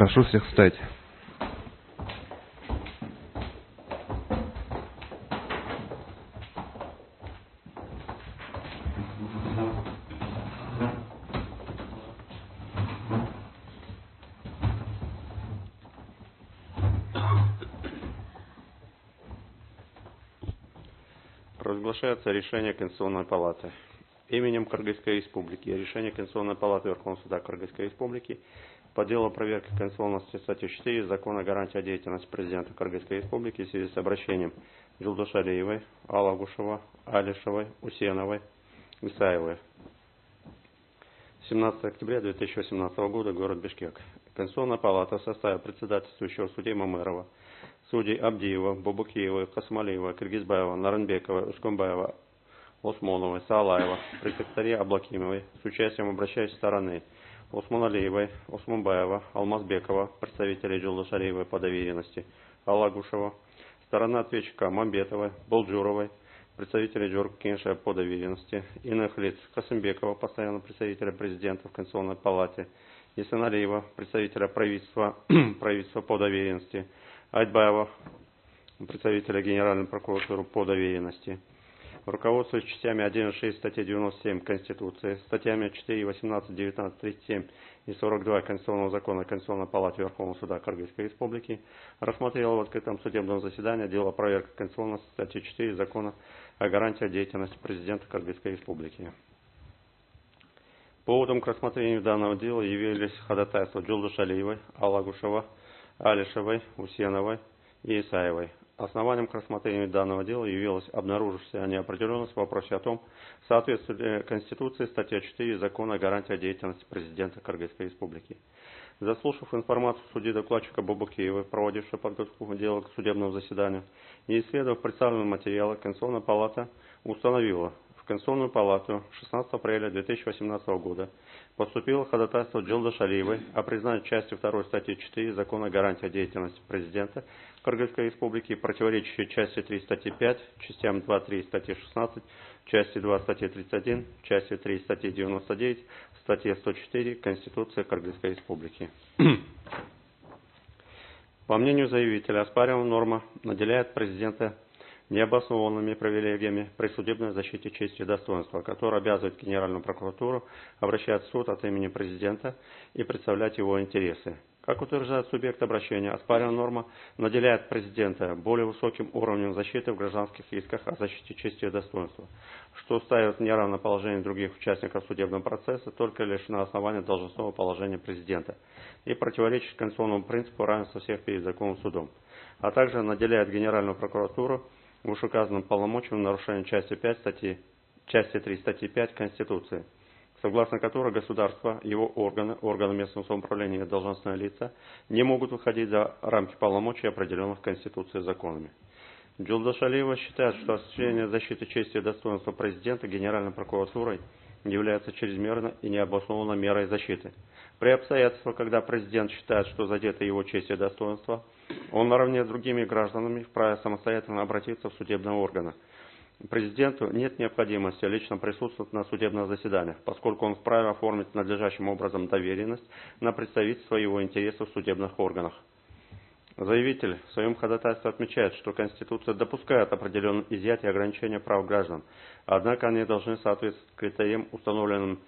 Прошу всех встать. Провозглашается решение Конституционной палаты. Именем Кыргызской Республики решение Конституционной палаты Верховного суда Кыргызской Республики по делу проверки конституционности статьи 4 Закона о гарантии деятельности президента Кыргызской Республики в связи с обращением Жулдашалиевой, Алагушева, Алишевой, Усеновой, Исаевой. 17 октября 2018 года, город Бишкек. Конституционная палата в составе председательствующего судей Мамырова, судей Абдиева, Бубукиева, Касмалиева, Киргизбаева, Наранбекова, Ускумбаева, Осмоновой, Саалаева, при секретаре Аблакимовой, с участием обращающей стороны Осмоналиевой, Осмонбаева, Алмазбекова, представителей Жулдашалиевой по доверенности, Алагушева, сторона ответчика Мамбетовой, Болджуровой, представителей Джоркинша по доверенности, иных лиц Касымбекова, постоянного представителя президента в Конституционной палате, Исаналиева, представителя правительства по доверенности, Айтбаева, представителя Генеральной прокуратуры по доверенности. Руководствуясь частями 1.6 статьи 97 Конституции, статьями 4, 18, 19, 37 и 42 Конституционного закона о Конституционной палате Верховного суда Кыргызской Республики, рассмотрела в открытом судебном заседании дело проверки конституционности статьи 4 Закона о гарантии деятельности президента Кыргызской Республики. Поводом к рассмотрению данного дела явились ходатайства Жулдашалиевой, Алагушева, Алишевой, Усеновой и Исаевой. Основанием к рассмотрению данного дела явилась обнаружившаяся неопределенность в вопросе о том, соответствует ли Конституции статья 4 Закона о гарантии деятельности президента Кыргызской Республики. Заслушав информацию судьи докладчика Бубукиевой, проводившего подготовку дела к судебному заседанию, и исследовав представленные материалы, Конституционная палата установила: в Конституционную палату 16 апреля 2018 года поступило ходатайство Жулдашалиевой о признании части 2 статьи 4 Закона о гарантии деятельности президента Кыргызской Республики, противоречащей части 3 статьи 5, частям 2-3 статьи 16, части 2 статьи 31, части 3 статьи 99, статье 104 Конституции Кыргызской Республики. По мнению заявителя, оспариваемая норма наделяет президента необоснованными привилегиями при судебной защите чести и достоинства, которые обязывают Генеральную прокуратуру обращаться в суд от имени президента и представлять его интересы. Как утверждает субъект обращения, оспариваемая норма наделяет президента более высоким уровнем защиты в гражданских исках о защите чести и достоинства, что ставит в неравное положение других участников судебного процесса только лишь на основании должностного положения президента и противоречит конституционному принципу равенства всех перед законом судом, а также наделяет Генеральную прокуратуру вышеуказанным полномочиям в нарушении части 3 статьи 5 Конституции, согласно которой государство, его органы местного самоуправления и должностные лица не могут выходить за рамки полномочий, определенных Конституцией и законами. Жулдашалиева считает, что осуществление защиты чести и достоинства президента Генеральной прокуратурой является чрезмерной и необоснованной мерой защиты. При обстоятельствах, когда президент считает, что задето его честь и достоинство, он наравне с другими гражданами вправе самостоятельно обратиться в судебные органы. Президенту нет необходимости лично присутствовать на судебных заседаниях, поскольку он вправе оформить надлежащим образом доверенность на представительство его интересов в судебных органах. Заявитель в своем ходатайстве отмечает, что Конституция допускает определенные изъятия и ограничения прав граждан, однако они должны соответствовать критериям, установленным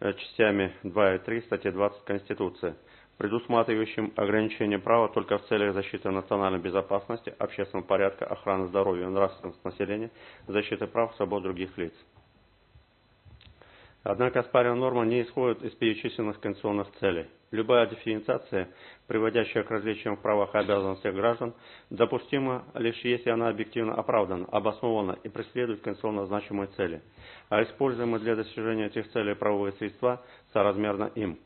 частями 2 и 3 статьи 20 Конституции, предусматривающим ограничение права только в целях защиты национальной безопасности, общественного порядка, охраны здоровья и нравственности населения, защиты прав и свобод других лиц. Однако оспариваемая норма не исходит из перечисленных конституционных целей. Любая дифференциация, приводящая к различиям в правах и обязанностях граждан, допустима лишь если она объективно оправдана, обоснована и преследует конституционно значимые цели, а используемые для достижения этих целей правовые средства соразмерно им.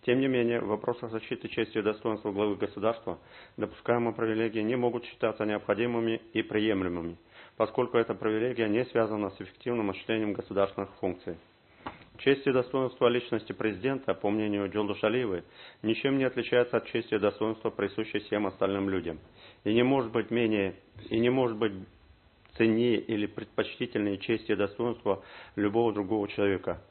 Тем не менее, в вопросах защиты чести и достоинства главы государства допускаемые привилегии не могут считаться необходимыми и приемлемыми, поскольку эта привилегия не связана с эффективным осуществлением государственных функций. Честь и достоинство личности президента, по мнению Жулдашалиевой, ничем не отличается от чести и достоинства, присущей всем остальным людям, и не может быть ценнее или предпочтительнее чести и достоинства любого другого человека.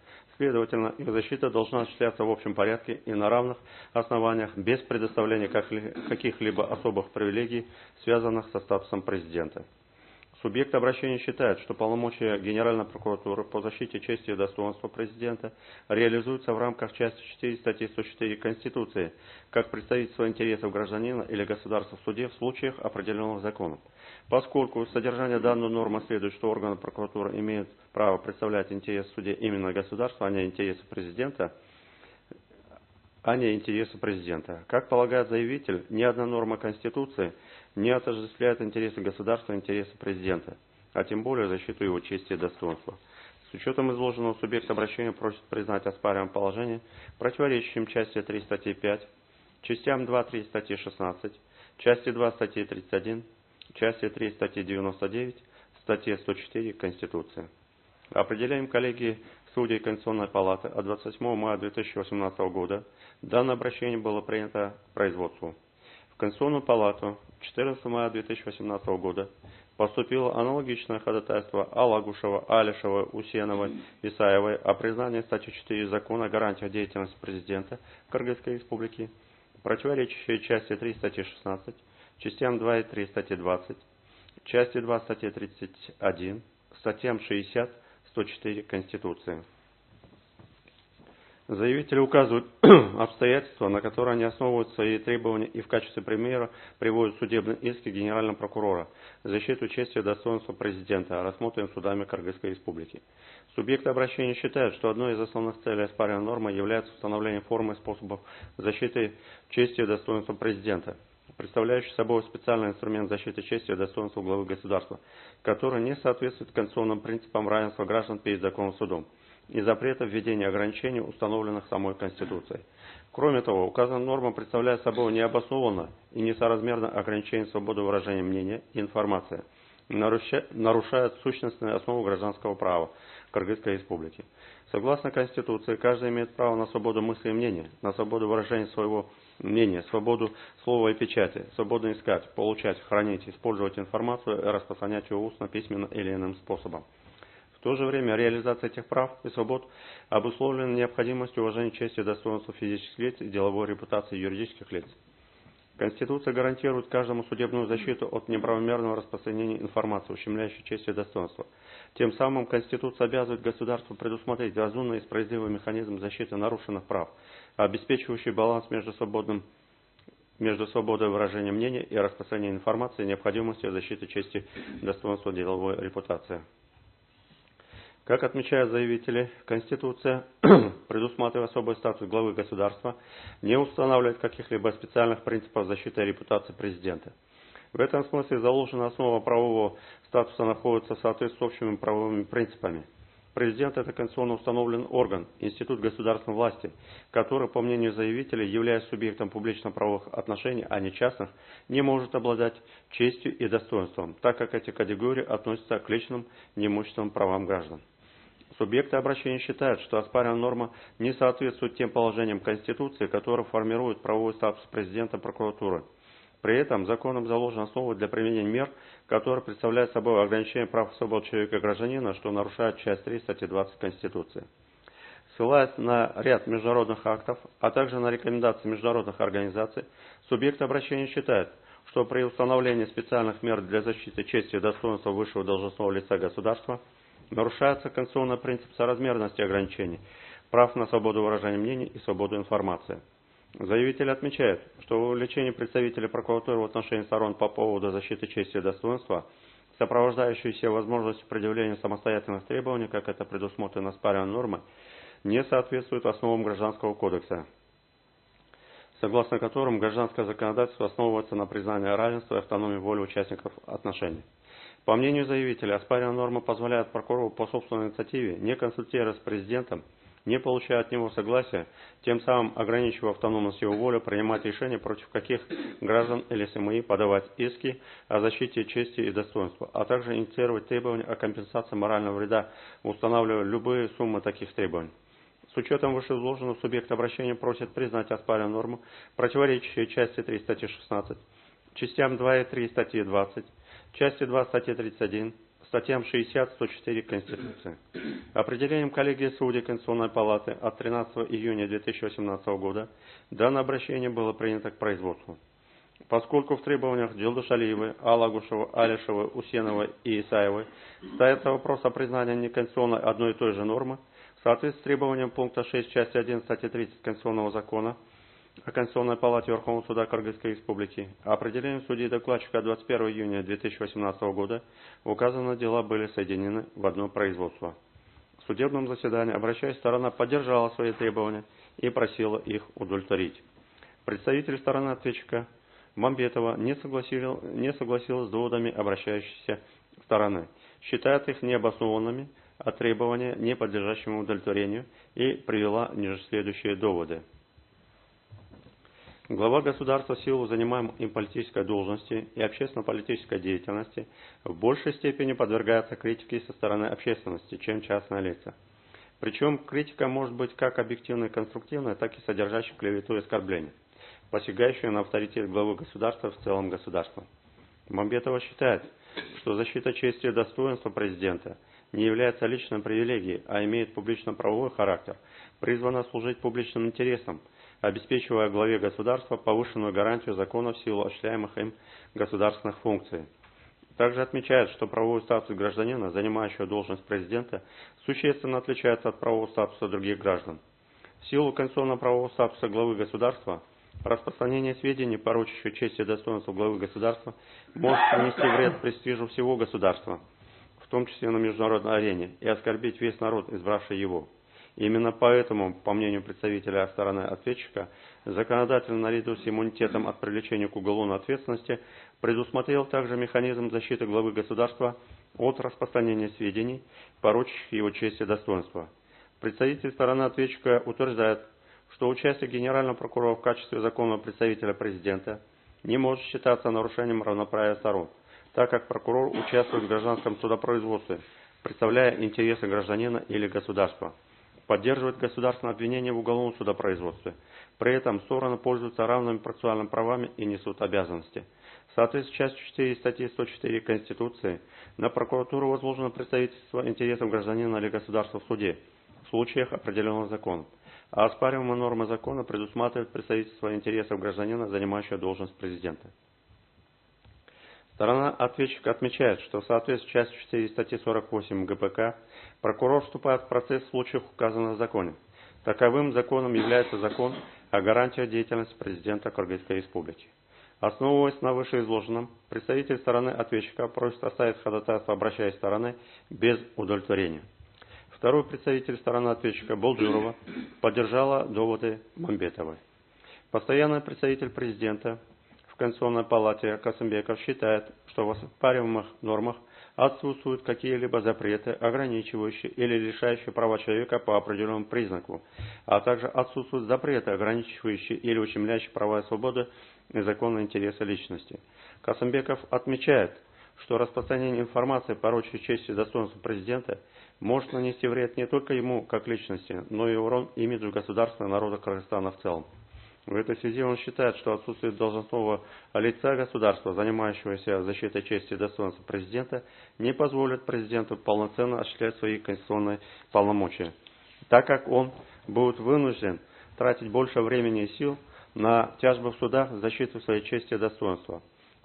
Следовательно, их защита должна осуществляться в общем порядке и на равных основаниях, без предоставления каких-либо особых привилегий, связанных со статусом президента. Субъект обращения считает, что полномочия Генеральной прокуратуры по защите чести и достоинства президента реализуются в рамках части 4 статьи 104 Конституции, как представительство интересов гражданина или государства в суде в случаях, определенных законом. Поскольку из содержания данной нормы следует, что органы прокуратуры имеют право представлять интерес в суде именно государства, а не интересы президента, Как полагает заявитель, ни одна норма Конституции не отождествляет интересы государства и интересы президента, а тем более защиту его чести и достоинства. С учетом изложенного, субъект обращения просит признать оспариваемое положение противоречащим части 3 статьи 5, частям 2-3 статьи 16, части 2 статьи 31, части 3 статьи 99, статье 104 Конституции. Определяем коллегии судей Конституционной палаты от 28 мая 2018 года. Данное обращение было принято к производству. В Конституционную палату 14 мая 2018 года поступило аналогичное ходатайство Алагушева, Алишева, Усеновой, Исаевой о признании статьи 4 Закона о гарантиях деятельности президента Кыргызской Республики, противоречащие части 3 статьи 16, частям 2 и 3 статьи 20, части 2 статьи 31, статьям 60, 104 Конституции. Заявители указывают обстоятельства, на которые они основывают свои требования и в качестве примера приводят судебные иски Генерального прокурора в защиту чести и достоинства президента, рассмотренным судами Кыргызской Республики. Субъекты обращения считают, что одной из основных целей оспариваемой нормы является установление формы и способов защиты чести и достоинства президента, представляющий собой специальный инструмент защиты чести и достоинства главы государства, который не соответствует конституционным принципам равенства граждан перед законным судом и запрета введения ограничений, установленных самой Конституцией. Кроме того, указанная норма представляет собой необоснованно и несоразмерно ограничение свободы выражения мнения и информации, нарушает сущностные основы гражданского права Кыргызской Республики. Согласно Конституции, каждый имеет право на свободу мысли и мнения, на свободу выражения своего мнения, свободу слова и печати, свободу искать, получать, хранить, использовать информацию и распространять ее устно, письменно или иным способом. В то же время реализация этих прав и свобод обусловлена необходимостью уважения чести и достоинства физических лиц и деловой репутации юридических лиц. Конституция гарантирует каждому судебную защиту от неправомерного распространения информации, ущемляющей честь и достоинство. Тем самым Конституция обязывает государство предусмотреть разумный и справедливый механизм защиты нарушенных прав, обеспечивающий баланс между свободой выражения мнения и распространения информации и необходимостью защиты чести, достоинства и деловой репутации. Как отмечают заявители, Конституция, предусматривая особый статус главы государства, не устанавливает каких-либо специальных принципов защиты репутации президента. В этом смысле заложена основа правового статуса находится в соответствии с общими правовыми принципами. Президент – это конституционно установленный орган, институт государственной власти, который, по мнению заявителей, являясь субъектом публично-правовых отношений, а не частных, не может обладать честью и достоинством, так как эти категории относятся к личным неимущественным правам граждан. Субъекты обращения считают, что оспариваемая норма не соответствует тем положениям Конституции, которые формируют правовой статус президента прокуратуры. При этом законом заложена основа для применения мер, которые представляют собой ограничение прав и свобод человека и гражданина, что нарушает часть 3 статьи 20 Конституции. Ссылаясь на ряд международных актов, а также на рекомендации международных организаций, субъекты обращения считают, что при установлении специальных мер для защиты чести и достоинства высшего должностного лица государства нарушается конституционный принцип соразмерности ограничений прав на свободу выражения мнений и свободу информации. Заявители отмечают, что вовлечение представителей прокуратуры в отношении сторон по поводу защиты чести и достоинства, сопровождающееся возможностью предъявления самостоятельных требований, как это предусмотрено оспариваемой нормой, не соответствует основам Гражданского кодекса, согласно которым гражданское законодательство основывается на признании равенства и автономии воли участников отношений. По мнению заявителя, оспариваемая норма позволяет прокурору по собственной инициативе, не консультируясь с президентом, не получая от него согласия, тем самым ограничивая автономность его воли, принимать решения, против каких граждан или СМИ подавать иски о защите чести и достоинства, а также инициировать требования о компенсации морального вреда, устанавливая любые суммы таких требований. С учетом вышеизложенного, субъект обращения просит признать оспариваемую норму, противоречащие части 3 статьи 16, частям 2 и 3 статьи 20, части 2 статьи 31, статьям 60-104 Конституции. Определением коллегии судей Конституционной палаты от 13 июня 2018 года данное обращение было принято к производству. Поскольку в требованиях Джилдушалиевой, Алагушева, Алишевой, Усеновой и Исаевой стоит вопрос о признании неконституционной одной и той же нормы, в соответствии с требованием пункта 6 части 1 статьи 30 Конституционного закона о Конституционной палате Верховного суда Кыргызской Республики, определением судьи-докладчика 21 июня 2018 года указанные дела были соединены в одно производство. В судебном заседании обращаясь, сторона поддержала свои требования и просила их удовлетворить. Представитель стороны ответчика Мамбетова не согласилась с доводами обращающейся стороны, считает их необоснованными, а требования не подлежащими удовлетворению, и привела ниже следующие доводы. Глава государства в силу занимаемой им политической должности и общественно-политической деятельности в большей степени подвергается критике со стороны общественности, чем частные лица. Причем критика может быть как объективной и конструктивной, так и содержащей клевету и оскорбление, посягающую на авторитет главы государства в целом государства. Мамбетова считает, что защита чести и достоинства президента не является личной привилегией, а имеет публично-правовой характер, призвана служить публичным интересам, обеспечивая главе государства повышенную гарантию закона в силу осуществляемых им государственных функций. Также отмечает, что правовой статус гражданина, занимающего должность президента, существенно отличается от правового статуса других граждан. В силу конституционно-правового статуса главы государства, распространение сведений, порочащих честь и достоинство главы государства, может принести вред престижу всего государства, в том числе на международной арене, и оскорбить весь народ, избравший его. Именно поэтому, по мнению представителя стороны ответчика, законодатель наряду с иммунитетом от привлечения к уголовной ответственности предусмотрел также механизм защиты главы государства от распространения сведений, порочащих его честь и достоинство. Представитель стороны ответчика утверждает, что участие генерального прокурора в качестве законного представителя президента не может считаться нарушением равноправия сторон, так как прокурор участвует в гражданском судопроизводстве, представляя интересы гражданина или государства, поддерживает государственное обвинение в уголовном судопроизводстве. При этом стороны пользуются равными процессуальными правами и несут обязанности. В соответствии с частью 4 статьи 104 Конституции на прокуратуру возложено представительство интересов гражданина или государства в суде в случаях, определенных законом. А оспариваемые нормы закона предусматривают представительство интересов гражданина, занимающего должность президента. Сторона ответчика отмечает, что в соответствии с частью 4 статьи 48 ГПК прокурор вступает в процесс в случаях, указанных в законе. Таковым законом является закон о гарантиях деятельности президента Кыргызской Республики. Основываясь на вышеизложенном, представитель стороны ответчика просит оставить ходатайство обращаясь стороны без удовлетворения. Второй представитель стороны ответчика Болджурова поддержала доводы Мамбетовой. Постоянный представитель президента в Конституционной палате Касымбеков считает, что в оспариваемых нормах отсутствуют какие-либо запреты, ограничивающие или лишающие права человека по определенному признаку, а также отсутствуют запреты, ограничивающие или ущемляющие права и свободы и законные интересы личности. Касымбеков отмечает, что распространение информации, порочащей честь и достоинство президента, может нанести вред не только ему как личности, но и урон имиджу государства и народа Кыргызстана в целом. В этой связи он считает, что отсутствие должностного лица государства, занимающегося защитой чести и достоинства президента, не позволит президенту полноценно осуществлять свои конституционные полномочия, так как он будет вынужден тратить больше времени и сил на тяжбы в судах в защиту своей чести и достоинства.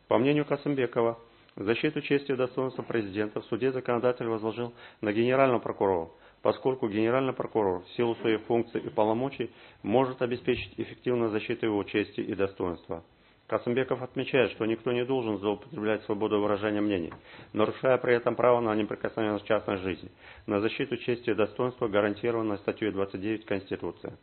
По мнению Касымбекова, защиту чести и достоинства президента в суде законодатель возложил на генерального прокурора, поскольку генеральный прокурор в силу своих функций и полномочий может обеспечить эффективную защиту его чести и достоинства. Касымбеков отмечает, что никто не должен злоупотреблять свободу выражения мнений, нарушая при этом право на неприкосновенность частной жизни, на защиту чести и достоинства, гарантированной статьей 29 Конституции.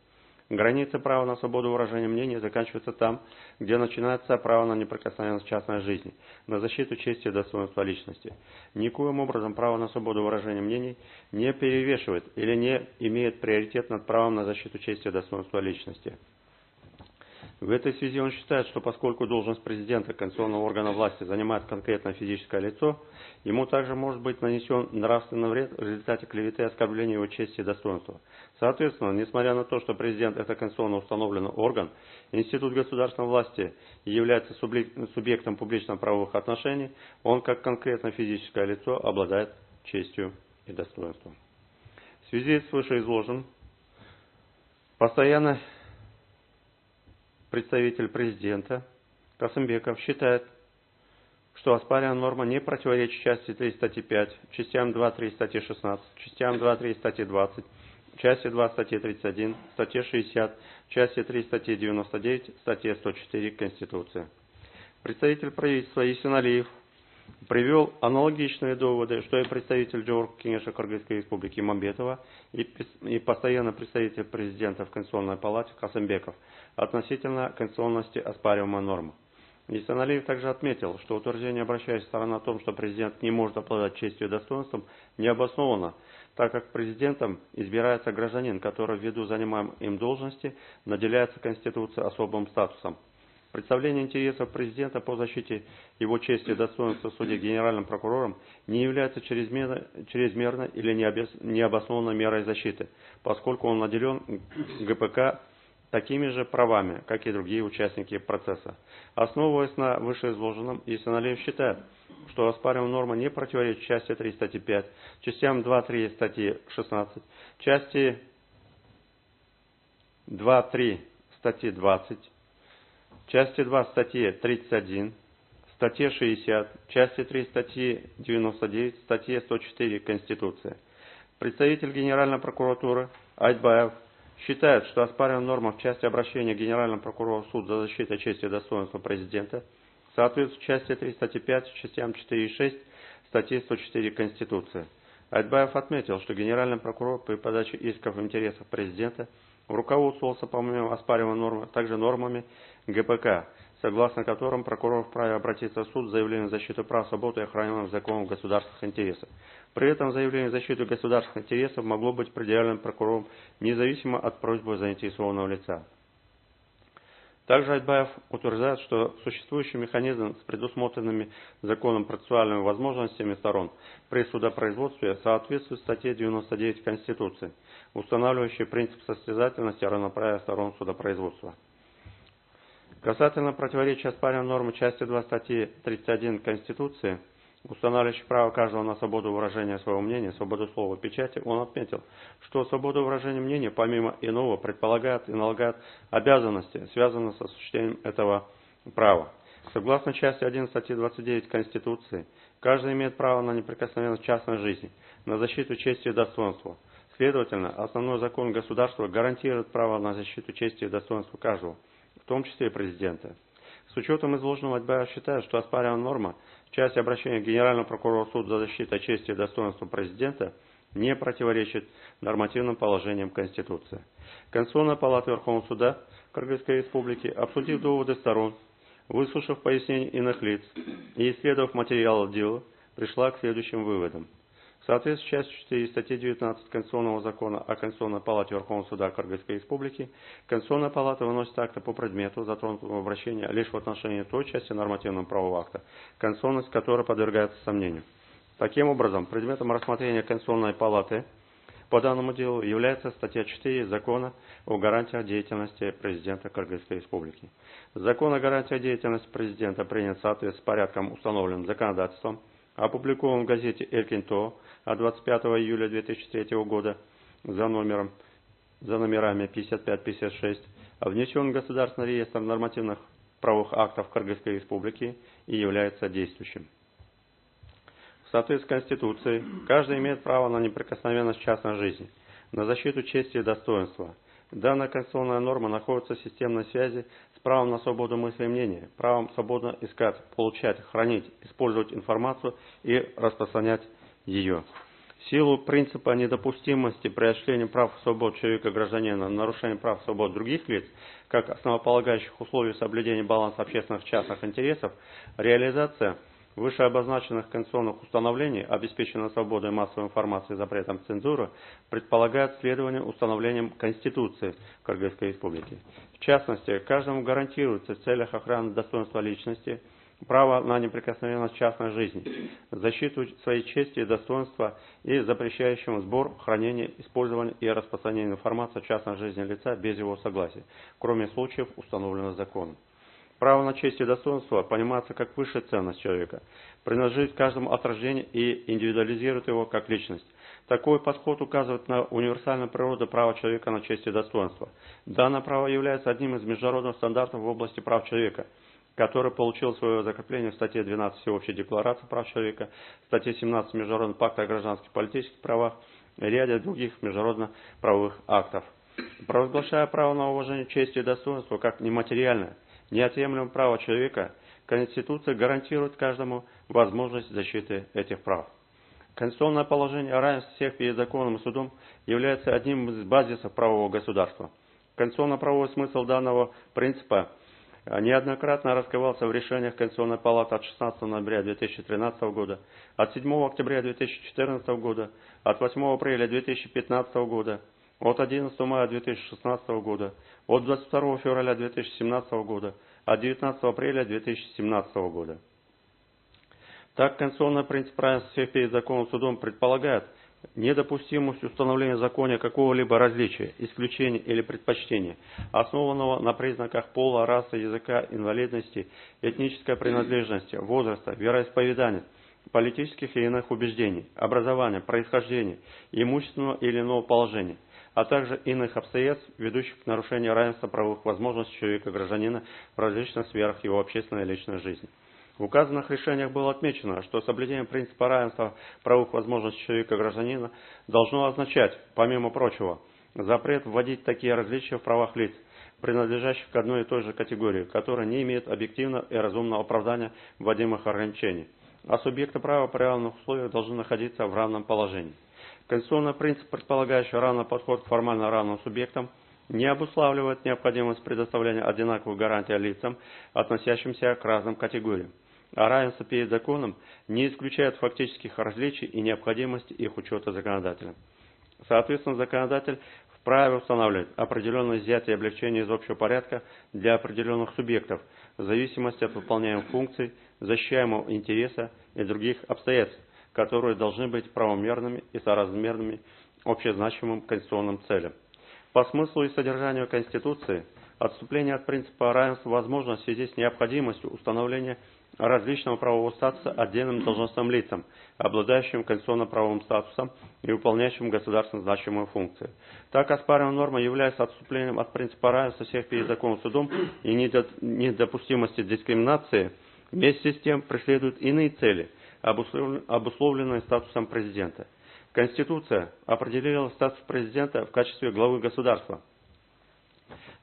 Границы права на свободу выражения мнений заканчиваются там, где начинается право на неприкосновенность частной жизни, на защиту чести и достоинства личности. Никоим образом право на свободу выражения мнений не перевешивает или не имеет приоритет над правом на защиту чести и достоинства личности. В этой связи он считает, что поскольку должность президента конституционного органа власти занимает конкретное физическое лицо, ему также может быть нанесен нравственный вред в результате клеветы и оскорбления его чести и достоинства. Соответственно, несмотря на то, что президент – это конституционно установленный орган, институт государственной власти является субъектом публично-правовых отношений, он как конкретно физическое лицо обладает честью и достоинством. В связи с вышеизложенным, постоянно представитель президента Касымбеков считает, что оспариваемая норма не противоречит части 3 статьи 5, частям 2-3 статьи 16, частям 2-3 статьи 20, части 2 статьи 31, статье 60, части 3 статьи 99, статье 104 Конституции. Представитель правительства Исин Алиев привел аналогичные доводы, что и представитель Джордж Кенеша Кыргызской Республики Мамбетова и постоянный представитель президента в Конституционной палате Касымбеков относительно конституционности оспариваемой нормы. Исин Алиев также отметил, что утверждение обращающей стороны о том, что президент не может обладать честью и достоинством, не обосновано, так как президентом избирается гражданин, который ввиду занимаемой им должности наделяется Конституцией особым статусом. Представление интересов президента по защите его чести и достоинства в суде генеральным прокурором не является чрезмерной или необоснованной мерой защиты, поскольку он наделен ГПК такими же правами, как и другие участники процесса. Основываясь на вышеизложенном, Исин Алиев считает, что оспариваемая норма не противоречит части 3 статьи 5, частям 2-3 статьи 16, части 2-3 статьи 20, части 2 статьи 31, статье 60, части 3 статьи 99, статье 104 Конституции. Представитель Генеральной прокуратуры Айтбаев считает, что оспариваемая норма в части обращения Генерального прокурора в суд за защиту чести и достоинства президента соответствует части 3 статьи 5, частям 4 и 6 статьи 104 Конституции. Айтбаев отметил, что Генеральный прокурор при подаче исков в интересах президента руководствовался, помимо оспариваемой нормы, также нормами ГПК, согласно которым прокурор вправе обратиться в суд с заявлением в защиту прав, свобод и охраняемых законом государственных интересов. При этом заявление в защиту государственных интересов могло быть предъявлено прокурором независимо от просьбы заинтересованного лица. Также Айтбаев утверждает, что существующий механизм с предусмотренными законом процессуальными возможностями сторон при судопроизводстве соответствует статье 99 Конституции, устанавливающей принцип состязательности и равноправия сторон судопроизводства. Касательно противоречия оспариваемой нормы части 2 статьи 31 Конституции, устанавливающей право каждого на свободу выражения своего мнения, свободу слова и печати, он отметил, что свобода выражения мнения, помимо иного, предполагает и налагает обязанности, связанные с осуществлением этого права. Согласно части 1 статьи 29 Конституции, каждый имеет право на неприкосновенность частной жизни, на защиту чести и достоинства. Следовательно, основной закон государства гарантирует право на защиту чести и достоинства каждого, в том числе и президента. С учетом изложенного, Айтбаев считает, что оспариваемая норма в части обращения Генерального прокурора в суд за защиту чести и достоинства президента не противоречит нормативным положениям Конституции. Конституционная палата Верховного суда Кыргызской Республики, обсудив доводы сторон, выслушав пояснения иных лиц и исследовав материалы дела, пришла к следующим выводам. В соответствии с частью 4 статьи 19 Конституционного закона о Конституционной палате Верховного суда Кыргызской Республики, Конституционная палата выносит акты по предмету, затронутому обращения, лишь в отношении той части нормативного правового акта, конституционность которой подвергается сомнению. Таким образом, предметом рассмотрения Конституционной палаты по данному делу является статья 4 Закона о гарантиях деятельности президента Кыргызской Республики. Закон о гарантиях деятельности президента принят в соответствии с порядком, установленным законодательством, опубликован в газете «Эркин-То» от 25 июля 2003 года за номерами 55-56, внесен в Государственный реестр нормативных правовых актов Кыргызской Республики и является действующим. В соответствии с Конституцией, каждый имеет право на неприкосновенность частной жизни, на защиту чести и достоинства. Данная конституционная норма находится в системной связи с правом на свободу мысли и мнения, правом свободно искать, получать, хранить, использовать информацию и распространять ее. В силу принципа недопустимости при осуществлении прав и свобод человека и гражданина, нарушения прав и свобод других лиц, как основополагающих условий соблюдения баланса общественных и частных интересов, реализация вышеобозначенных конституционных установлений, обеспеченная свободой массовой информации и запретом цензуры, предполагает следование установлениям Конституции Кыргызской Республики. В частности, каждому гарантируется в целях охраны достоинства личности право на неприкосновенность частной жизни, защиту своей чести и достоинства и запрещающему сбор, хранение, использование и распространение информации о частной жизни лица без его согласия, кроме случаев, установленных законом. Право на честь и достоинство понимается как высшая ценность человека, принадлежит каждому от рождения и индивидуализирует его как личность. Такой подход указывает на универсальную природу права человека на честь и достоинство. Данное право является одним из международных стандартов в области прав человека, который получил свое закрепление в статье 12 Всеобщей декларации прав человека, статье 17 Международного пакта о гражданских и политических правах и ряде других международно-правовых актов. Провозглашая право на уважение чести и достоинства как нематериальное, неотъемлемое право человека, Конституция гарантирует каждому возможность защиты этих прав. Конституционное положение о равенстве всех перед законом и судом является одним из базисов правового государства. Конституционно-правовой смысл данного принципа неоднократно раскрывался в решениях Конституционной палаты от 16 ноября 2013 года, от 7 октября 2014 года, от 8 апреля 2015 года, от 11 мая 2016 года, от 22 февраля 2017 года, от 19 апреля 2017 года. Так, конституционный принцип равенства всех перед законом и судом предполагает недопустимость установления в законе какого-либо различия, исключения или предпочтения, основанного на признаках пола, расы, языка, инвалидности, этнической принадлежности, возраста, вероисповедания, политических и иных убеждений, образования, происхождения, имущественного или иного положения, а также иных обстоятельств, ведущих к нарушению равенства правовых возможностей человека-гражданина в различных сферах его общественной и личной жизни. В указанных решениях было отмечено, что соблюдение принципа равенства правовых возможностей человека-гражданина должно означать, помимо прочего, запрет вводить такие различия в правах лиц, принадлежащих к одной и той же категории, которые не имеют объективного и разумного оправдания вводимых ограничений, а субъекты права при равных условиях должны находиться в равном положении. Конституционный принцип, предполагающий равный подход к формально равным субъектам, не обуславливает необходимость предоставления одинаковых гарантий лицам, относящимся к разным категориям. А равенство перед законом не исключает фактических различий и необходимости их учета законодателем. Соответственно, законодатель вправе устанавливать определенные изъятия и облегчения из общего порядка для определенных субъектов в зависимости от выполняемых функций, защищаемого интереса и других обстоятельств, которые должны быть правомерными и соразмерными общезначимым конституционным целям. По смыслу и содержанию Конституции, отступление от принципа равенства возможно в связи с необходимостью установления различного правового статуса отдельным должностным лицам, обладающим конституционно-правовым статусом и выполняющим государственно значимые функции. Так, оспариваемая норма является отступлением от принципа равенства всех перед законом и судом и недопустимости дискриминации, вместе с тем преследует иные цели, обусловленные статусом президента. Конституция определила статус президента в качестве главы государства,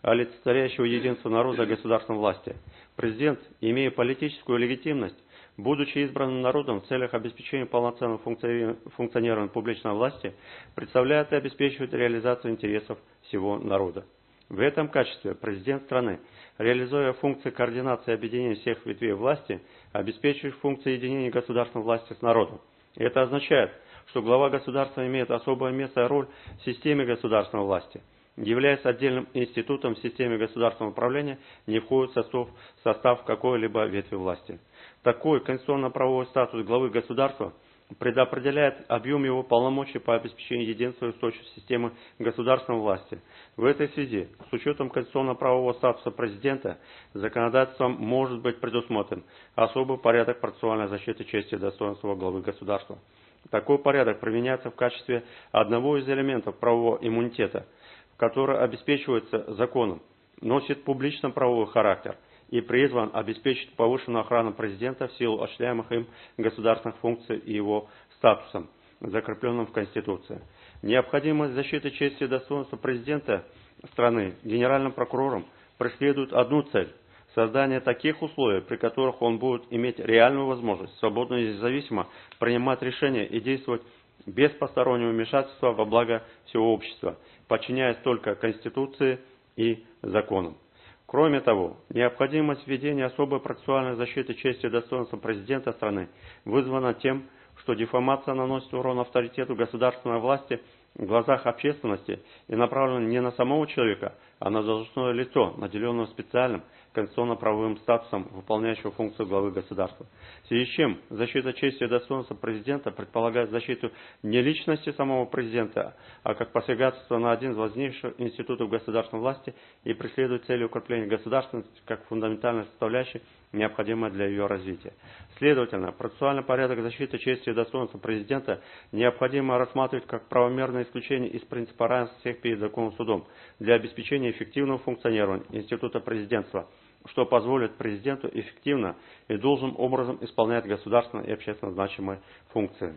олицетворяющего единство народа и государственной власти. Президент, имея политическую легитимность, будучи избранным народом в целях обеспечения полноценного функционирования публичной власти, представляет и обеспечивает реализацию интересов всего народа. В этом качестве президент страны, реализуя функции координации и объединения всех ветвей власти, обеспечивает функции единения государственной власти с народом. Это означает, что глава государства имеет особое место и роль в системе государственной власти, являясь отдельным институтом в системе государственного управления, не входит в состав какой-либо ветви власти. Такой конституционно-правовой статус главы государства предопределяет объем его полномочий по обеспечению единства и устойчивости системы государственной власти. В этой связи, с учетом конституционно-правового статуса президента, законодательством может быть предусмотрен особый порядок процессуальной защиты чести и достоинства главы государства. Такой порядок применяется в качестве одного из элементов правового иммунитета, который обеспечивается законом, носит публично-правовой характер и призван обеспечить повышенную охрану президента в силу осуществляемых им государственных функций и его статусом, закрепленным в Конституции. Необходимость защиты чести и достоинства президента страны генеральным прокурором преследует одну цель – создание таких условий, при которых он будет иметь реальную возможность свободно и независимо принимать решения и действовать без постороннего вмешательства во благо всего общества, подчиняясь только Конституции и законам. Кроме того, необходимость введения особой процессуальной защиты чести и достоинства президента страны вызвана тем, что дефамация наносит урон авторитету государственной власти в глазах общественности и направлена не на самого человека, а на должностное лицо, наделенное специальным конституционно-правовым статусом, выполняющего функцию главы государства. В связи с чем защита чести и достоинства президента предполагает защиту не личности самого президента, а как посягательство на один из важнейших институтов государственной власти и преследует целью укрепления государственности как фундаментальной составляющей, необходимой для ее развития. Следовательно, процессуальный порядок защиты чести и достоинства президента необходимо рассматривать как правомерное исключение из принципа равенства всех перед законным судом для обеспечения эффективного функционирования института президентства, что позволит президенту эффективно и должным образом исполнять государственные и общественно значимые функции.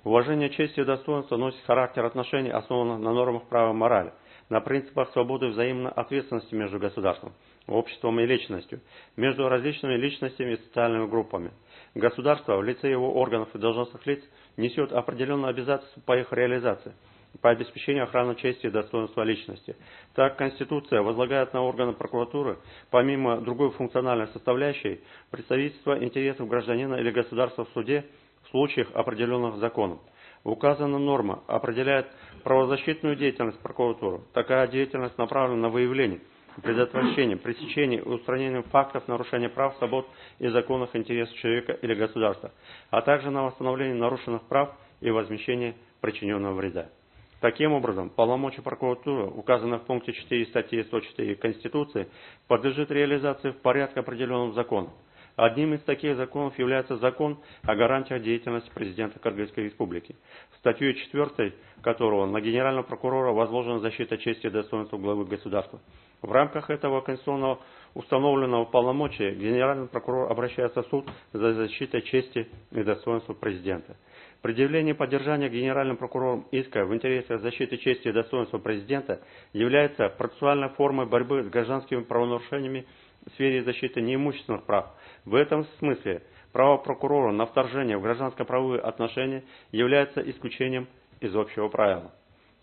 Уважение чести и достоинства носит характер отношений, основанных на нормах права и морали, на принципах свободы и взаимной ответственности между государством, обществом и личностью, между различными личностями и социальными группами. Государство в лице его органов и должностных лиц несет определенные обязательства по их реализации, по обеспечению охраны чести и достоинства личности. Так, Конституция возлагает на органы прокуратуры, помимо другой функциональной составляющей, представительство интересов гражданина или государства в суде в случаях, определенных законом. Указанная норма определяет правозащитную деятельность прокуратуры. Такая деятельность направлена на выявление, предотвращение, пресечение и устранение фактов нарушения прав, свобод и законных интересов человека или государства, а также на восстановление нарушенных прав и возмещение причиненного вреда. Таким образом, полномочия прокуратуры, указанные в пункте 4 статьи 104 Конституции, подлежит реализации в порядке, определенном законом. Одним из таких законов является закон о гарантиях деятельности президента Кыргызской Республики, статьей 4 которого на генерального прокурора возложена защита чести и достоинства главы государства. В рамках этого конституционного установленного полномочия генеральный прокурор обращается в суд за защитой чести и достоинства президента. Предъявление и поддержание генеральным прокурором иска в интересах защиты чести и достоинства президента является процессуальной формой борьбы с гражданскими правонарушениями в сфере защиты неимущественных прав. В этом смысле право прокурора на вторжение в гражданско-правовые отношения является исключением из общего правила.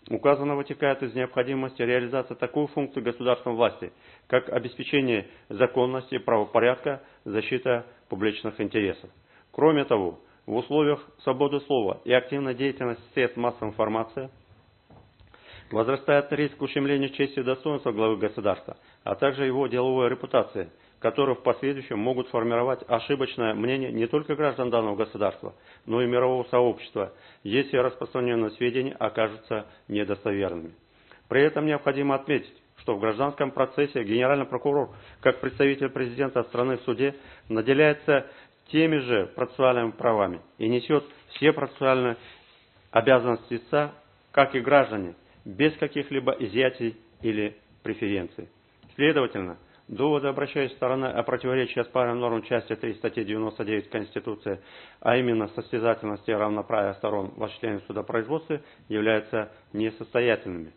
Указано вытекает из необходимости реализации такой функции государственной власти, как обеспечение законности, правопорядка, защита публичных интересов. Кроме того, в условиях свободы слова и активной деятельности средств массовой информации возрастает риск ущемления чести и достоинства главы государства, а также его деловой репутации, которые в последующем могут формировать ошибочное мнение не только граждан данного государства, но и мирового сообщества, если распространенные сведения окажутся недостоверными. При этом необходимо отметить, что в гражданском процессе генеральный прокурор, как представитель президента страны в суде, наделяется теми же процессуальными правами и несет все процессуальные обязанности лица, как и граждане, без каких-либо изъятий или преференций. Следовательно, доводы, обращающие стороны о противоречии оспариваемым нормам части 3 статьи 99 Конституции, а именно состязательности и равноправия сторон в осуществлении судопроизводства, являются несостоятельными.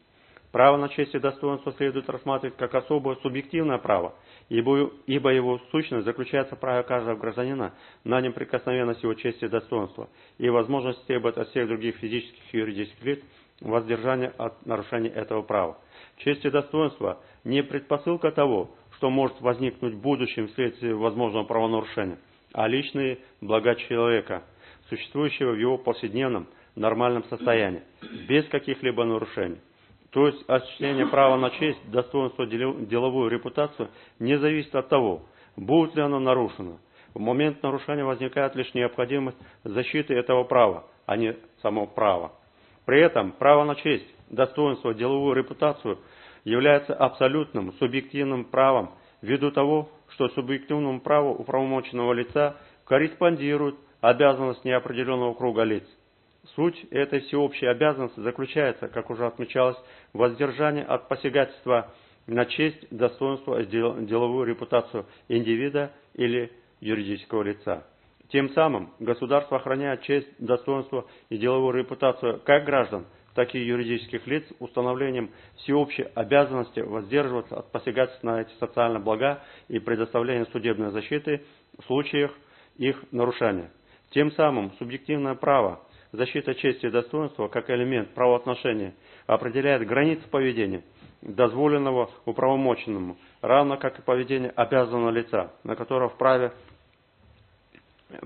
Право на честь и достоинство следует рассматривать как особое субъективное право, ибо его сущность заключается в праве каждого гражданина на неприкосновенность его чести и достоинства и возможность требовать от всех других физических и юридических лиц воздержания от нарушения этого права. Честь и достоинство не предпосылка того, что может возникнуть в будущем вследствие возможного правонарушения, а личные блага человека, существующего в его повседневном нормальном состоянии, без каких-либо нарушений. То есть осуществление права на честь, достоинство, деловую репутацию не зависит от того, будет ли оно нарушено. В момент нарушения возникает лишь необходимость защиты этого права, а не само право. При этом право на честь, достоинство, деловую репутацию является абсолютным субъективным правом ввиду того, что субъективному праву уполномоченного лица корреспондирует обязанность неопределенного круга лиц. Суть этой всеобщей обязанности заключается, как уже отмечалось, в воздержании от посягательства на честь, достоинство и деловую репутацию индивида или юридического лица. Тем самым государство охраняет честь, достоинство и деловую репутацию как граждан, так и юридических лиц установлением всеобщей обязанности воздерживаться от посягательств на эти социальные блага и предоставления судебной защиты в случаях их нарушения. Тем самым субъективное право защита чести и достоинства как элемент правоотношений определяет границы поведения, дозволенного управомоченному, равно как и поведение обязанного лица, на которое вправе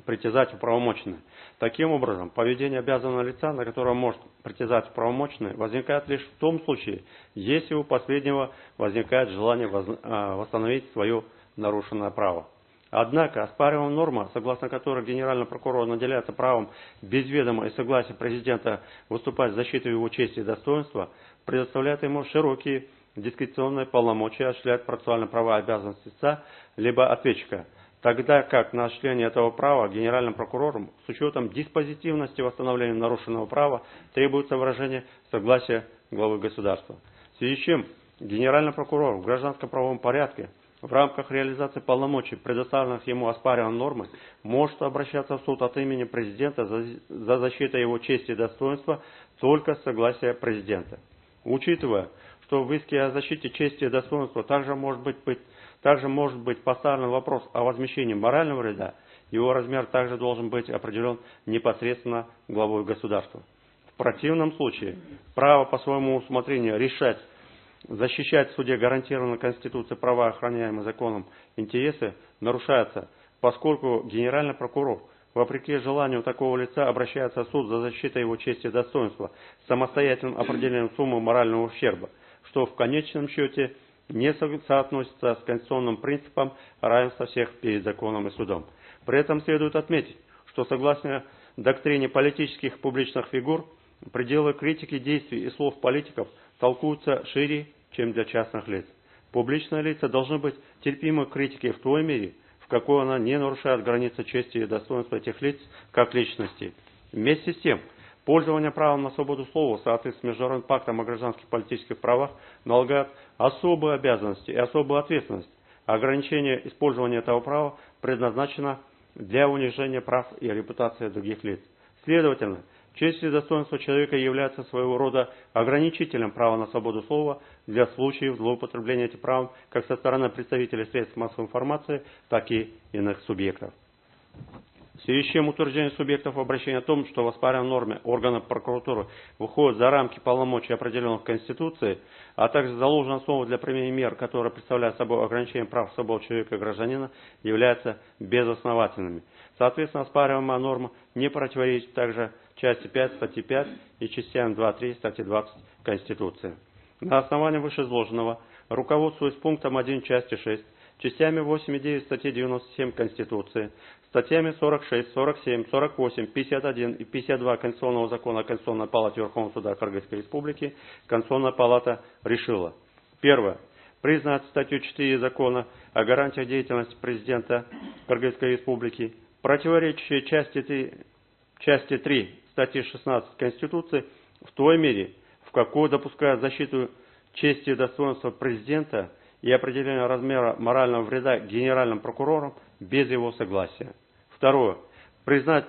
притязать управомоченный. Таким образом, поведение обязанного лица, на которое может притязать управомоченный, возникает лишь в том случае, если у последнего возникает желание восстановить свое нарушенное право. Однако оспариваемая норма, согласно которой генеральный прокурор наделяется правом без ведома и согласия президента выступать в защиту его чести и достоинства, предоставляет ему широкие дискреционные полномочия осуществлять процессуальные права и обязанности лица либо ответчика, тогда как на осуществление этого права генеральным прокурором с учетом диспозитивности восстановления нарушенного права требуется выражение согласия главы государства. В связи с чем генеральный прокурор в гражданско-правовом порядке в рамках реализации полномочий, предоставленных ему оспариваемой нормой, может обращаться в суд от имени президента за защитой его чести и достоинства только с согласия президента. Учитывая, что в иске о защите чести и достоинства также может быть поставлен вопрос о возмещении морального вреда, его размер также должен быть определен непосредственно главой государства. В противном случае право по своему усмотрению решать, защищать в суде гарантированные Конституцией права, охраняемые законом интересы, нарушается, поскольку генеральный прокурор, вопреки желанию такого лица, обращается в суд за защитой его чести и достоинства с самостоятельным определением суммы морального ущерба, что в конечном счете не соотносится с конституционным принципом равенства всех перед законом и судом. При этом следует отметить, что согласно доктрине политических публичных фигур, пределы критики действий и слов политиков толкуются шире, чем для частных лиц. Публичные лица должны быть терпимы к критике в той мере, в какой она не нарушает границы чести и достоинства этих лиц как личностей. Вместе с тем, пользование правом на свободу слова в соответствии с Международным пактом о гражданских и политических правах налагает особые обязанности и особую ответственность. Ограничение использования этого права предназначено для унижения прав и репутации других лиц. Следовательно, честь и достоинство человека является своего рода ограничителем права на свободу слова для случаев злоупотребления этим правом как со стороны представителей средств массовой информации, так и иных субъектов. В связи с чем утверждение субъектов обращения о том, что в оспариваемой норме органы прокуратуры выходят за рамки полномочий, определенных Конституцией, а также заложена основа для применения мер, которые представляют собой ограничение прав свобод человека и гражданина, являются безосновательными. Соответственно, оспариваемая норма не противоречит также части 5 статьи 5 и частям 2-3 статьи 20 Конституции. На основании вышеизложенного, руководствуясь пунктом 1 части 6, частями 8 и 9 статьи 97 Конституции, статьями 46, 47, 48, 51 и 52 Конституционного закона о Конституционной палате Верховного суда Кыргызской Республики, Конституционная палата решила. Первое. Признать статью 4 закона о гарантиях деятельности президента Кыргызской Республики, противоречащей части 3 статьи 16 Конституции в той мере, в какой допускает защиту чести и достоинства президента и определение размера морального вреда генеральным прокурором без его согласия. Второе. Признать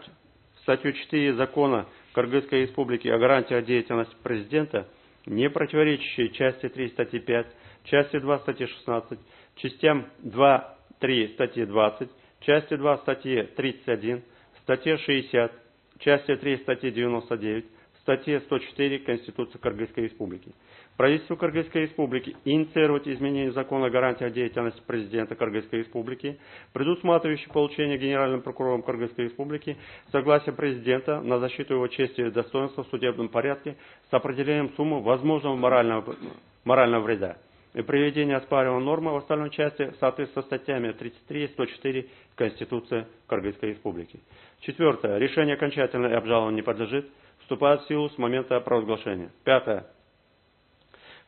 статью 4 закона Кыргызской Республики о гарантиях деятельности президента, не противоречащей части 3 статьи 5, части 2 статьи 16, частям 2-3 статьи 20, части 2 статьи 31, статье 60, части 3 статьи 99, статье 104 Конституции Кыргызской Республики. Правительству Кыргызской Республики инициировать изменение закона о гарантиях деятельности президента Кыргызской Республики, предусматривающий получение Генеральным прокурором Кыргызской Республики согласия президента на защиту его чести и достоинства в судебном порядке с определением суммы возможного морального вреда и приведение оспариваемой нормы в остальной части в соответствии со статьями 33 и 104 Конституции Кыргызской Республики. Четвертое. Решение окончательно и обжалованию не подлежит, вступает в силу с момента провозглашения. Пятое.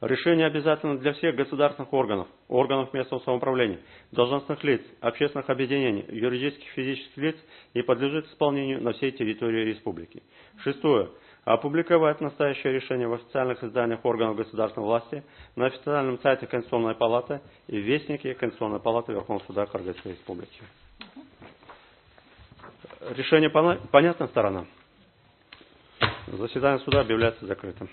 Решение обязательно для всех государственных органов местного самоуправления, должностных лиц, общественных объединений, юридических и физических лиц и подлежит исполнению на всей территории республики. Шестое. Опубликовать настоящее решение в официальных изданиях органов государственной власти, на официальном сайте Конституционной палаты и в Вестнике Конституционной палаты Верховного суда Кыргызской Республики. Решение понятна сторона? Заседание суда объявляется закрытым.